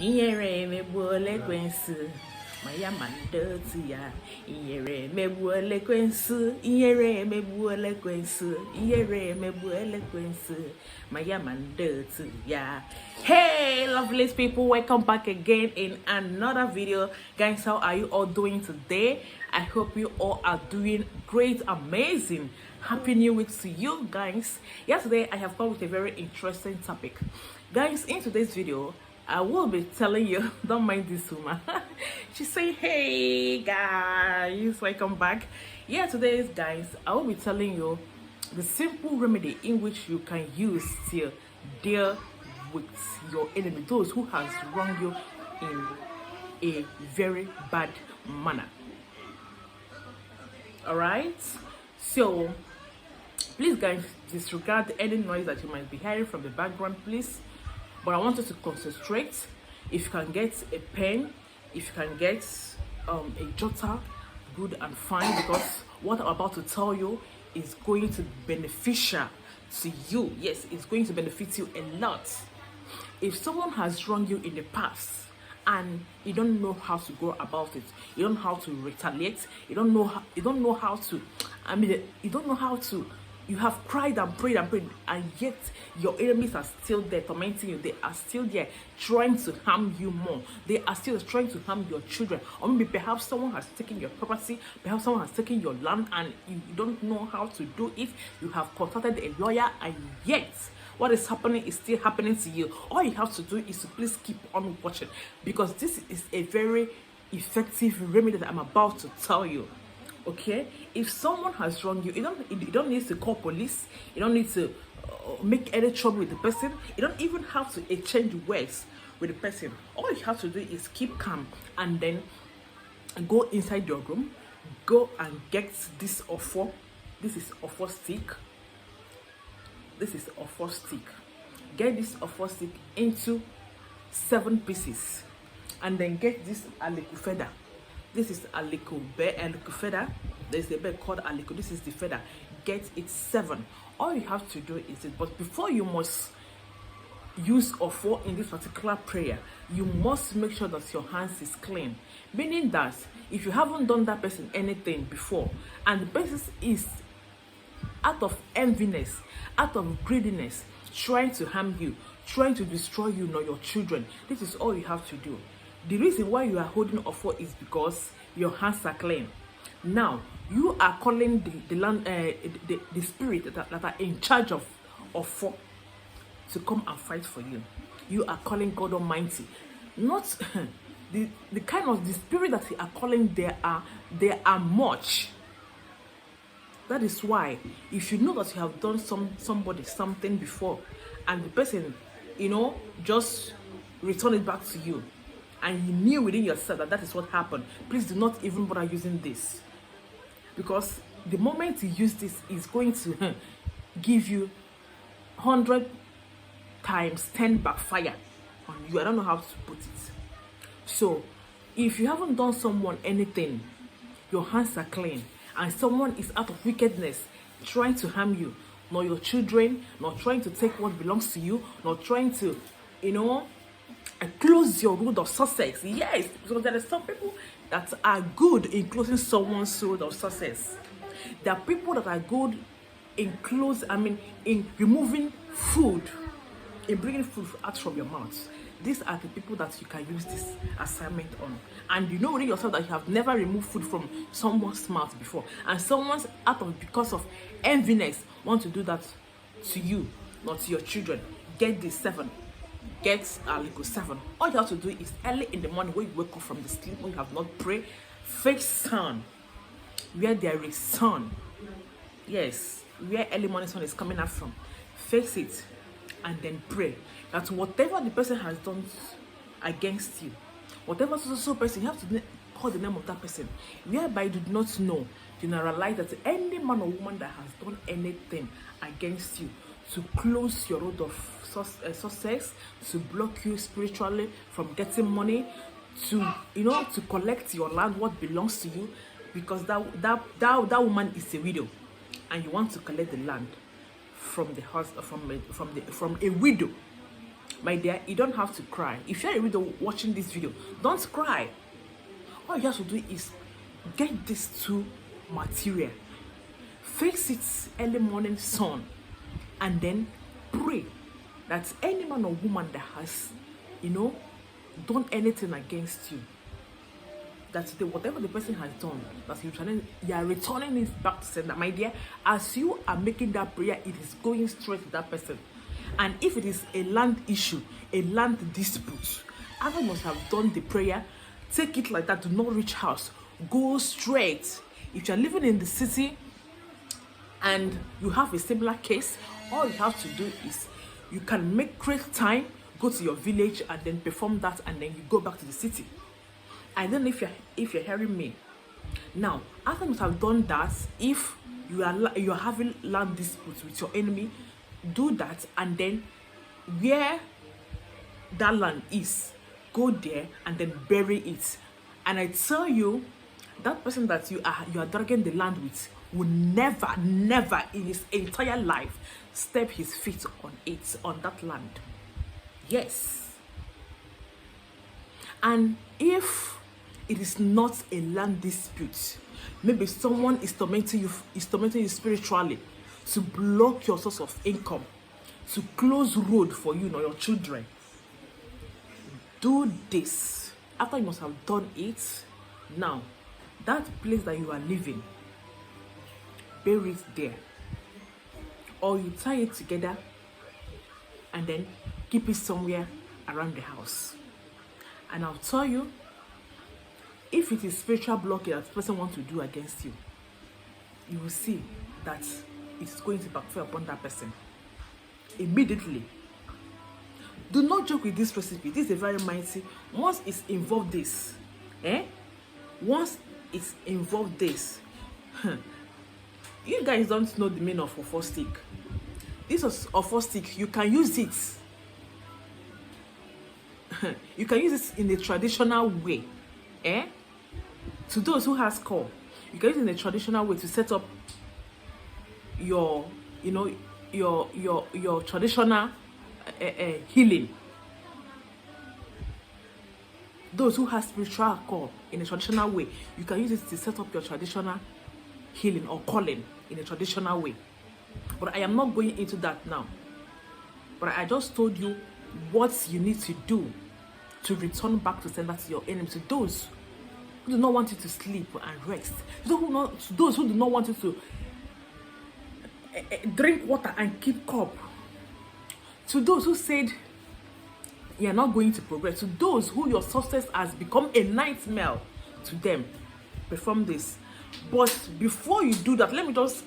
Inyere mebuole kwensu Maya mandoti ya Inyere mebuole kwensu Inyere mebuole kwensu Inyere mebuole kwensu Maya mandoti ya. Hey lovely people, welcome back again in another video. Guys, how are you all doing today? I hope you all are doing great, amazing. Happy new week to you guys. Yesterday I have come with a very interesting topic. Guys, in today's video I will be telling you, don't mind this woman. She's saying, hey guys, welcome back. Yeah, today guys, I will be telling you the simple remedy in which you can use to deal with your enemy, those who has wronged you in a very bad manner. Alright? So, please guys, disregard any noise that you might be hearing from the background, please. But I want you to concentrate. If you can get a pen, if you can get a jotter, good and fine, because what I'm about to tell you is going to be beneficial to you. Yes, it's going to benefit you a lot. If someone has wronged you in the past and you don't know how to go about it, you don't know how to retaliate, you don't know how to, you don't know how to. You have cried and prayed, and yet your enemies are still there tormenting you. They are still there trying to harm you more. They are still trying to harm your children. Or maybe perhaps someone has taken your property, perhaps someone has taken your land, and you don't know how to do it. You have contacted a lawyer, and yet what is happening is still happening to you. All you have to do is to please keep on watching, because this is a very effective remedy that I'm about to tell you. Okay, if someone has wronged you, you don't need to call police. You don't need to make any trouble with the person. You don't even have to exchange words with the person. All you have to do is keep calm and then go inside your room. Go and get this Ofor. This is Ofor stick. This is Ofor stick. Get this Ofor stick into 7 pieces, and then get this aliku feather. This is aliku feather. There's a bird called aliku. This is the feather. Get it 7. All you have to do is it. But before you must use Ofor in this particular prayer, you must make sure that your hands is clean. Meaning that if you haven't done that person anything before, and the person is out of enviness, out of greediness, trying to harm you, trying to destroy you nor your children, this is all you have to do. The reason why you are holding Ofor is because your hands are clean. Now you are calling the spirit that are in charge of Ofor to come and fight for you. You are calling God Almighty, not the kind of the spirit that you are calling. There are much. That is why if you know that you have done somebody something before, and the person just return it back to you, and you knew within yourself that is what happened, please do not even bother using this, because the moment you use this is going to give you 100 times 10 backfire on you. I don't know how to put it. So if you haven't done someone anything, your hands are clean, and someone is out of wickedness trying to harm you, nor your children, nor trying to take what belongs to you, nor trying to close your road of success. Yes, because there are some people that are good in closing someone's road of success. There are people that are good in in removing food, in bringing food out from your mouth. These are the people that you can use this assignment on. And you know within yourself that you have never removed food from someone's mouth before, and someone's because of enviness want to do that to you, not to your children. Get this 7. Get aliku 7. All you have to do is early in the morning when you wake up from the sleep, when you have not prayed, face sun where there is sun. Yes, where early morning sun is coming out from. Face it and then pray that whatever the person has done against you, whatever so person, you have to call the name of that person, whereby you do not know, generalize that any man or woman that has done anything against you, to close your road of success, to block you spiritually from getting money, to to collect your land, what belongs to you, because that woman is a widow, and you want to collect the land from the house, from a widow. My dear, you don't have to cry. If you're already watching this video, don't cry. All you have to do is get these two material, face it early morning sun, and then pray that any man or woman that has, done anything against you, that whatever the person has done, that you are returning it back to sender. My dear, as you are making that prayer, it is going straight to that person. And if it is a land issue, a land dispute, after you must have done the prayer, take it like that. Do not reach house. Go straight. If you are living in the city and you have a similar case, all you have to do is you can create time, go to your village, and then perform that, and then you go back to the city. I don't know if you're hearing me. Now, after you have done that, if you are having land disputes with your enemy, do that, and then where that land is, go there and then bury it. And I tell you, that person that you are dragging the land with will never in his entire life step his feet on that land. Yes. And if it is not a land dispute, maybe someone is tormenting you spiritually, to block your source of income, to close road for you or your children, do this. After you must have done it, now that place that you are living, bury it there, or you tie it together and then keep it somewhere around the house. And I'll tell you, if it is spiritual blockade that the person wants to do against you, you will see that it's going to backfire upon that person immediately. Do not joke with this recipe. This is a very mighty. Once it's involved this, once it's involved this, you guys don't know the meaning of Ofor stick. This is Ofor stick. You can use it. You can use it in a traditional way. To those who has call, you can use it in a traditional way to set up your traditional healing. Those who have spiritual call in a traditional way, you can use it to set up your traditional healing or calling in a traditional way. But I am not going into that now. But I just told you what you need to do to return back to sender to your enemy, to those who do not want you to sleep and rest, to those who do not want you to drink water and keep cup, to those who said you are not going to progress, to those who your success has become a nightmare to them, perform this. But before you do that, let me just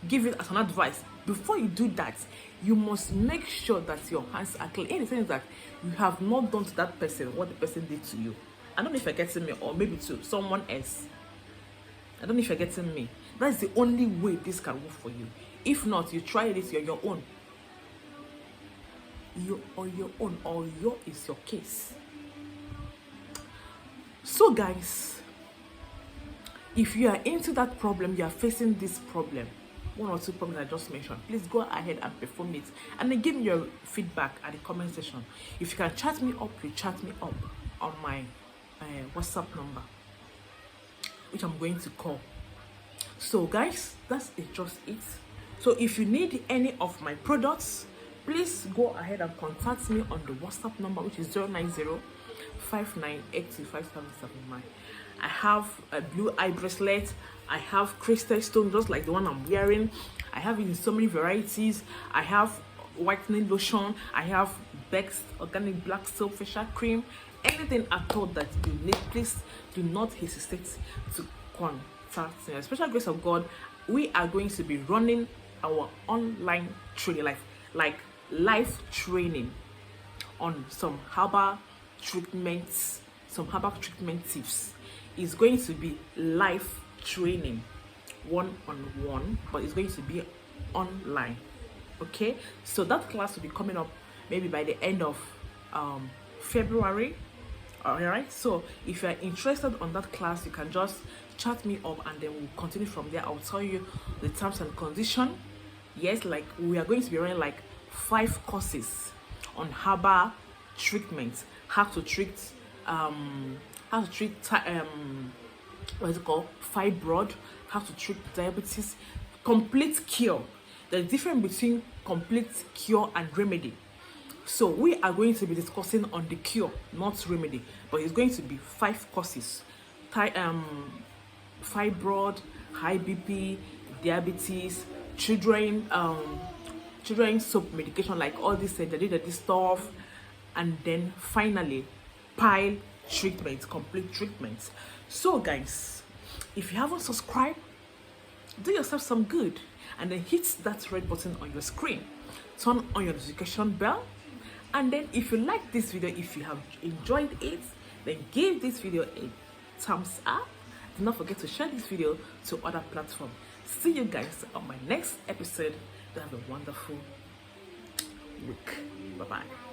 give it as an advice. Before you do that, you must make sure that your hands are clean, in the sense that you have not done to that person what the person did to you. I don't know if you're getting me, or maybe to someone else. I don't know if you're getting me. That's the only way this can work for you. If not, you try this on your own. You're on your own, or your is your case. So guys, if you are into that problem, you are facing this problem, one or two problems I just mentioned, please go ahead and perform it, and then give me your feedback at the comment section. If you can chat me up, you chat me up on my WhatsApp number, which I'm going to call. So guys, that's just it. So if you need any of my products, please go ahead and contact me on the WhatsApp number, which is 090-5982-5779. I have a blue eye bracelet. I have crystal stone, just like the one I'm wearing. I have it in so many varieties. I have whitening lotion. I have Bex organic black soap facial cream. Anything at all that you need, please do not hesitate to contact me. Special grace of God, we are going to be running our online training, like live training on some herbal treatments, some herbal treatment tips. It's going to be live training, one-on-one, but it's going to be online. Okay, so that class will be coming up maybe by the end of February. All right, so if you're interested on that class, you can just chat me up, and then we'll continue from there. I'll tell you the terms and conditions. Yes, like we are going to be running like 5 courses on herbal treatment, how to treat what is it called, fibroid, how to treat diabetes, complete cure. The difference between complete cure and remedy. So we are going to be discussing on the cure, not remedy, but it's going to be 5 courses. Fibroid, high BP, diabetes, children soap medication, like all this this stuff, and then finally pile treatment, complete treatment. So guys, if you haven't subscribed, do yourself some good and then hit that red button on your screen, turn on your notification bell, and then if you like this video, if you have enjoyed it, then give this video a thumbs up. Do not forget to share this video to other platforms. See you guys on my next episode. Have a wonderful week. Bye bye.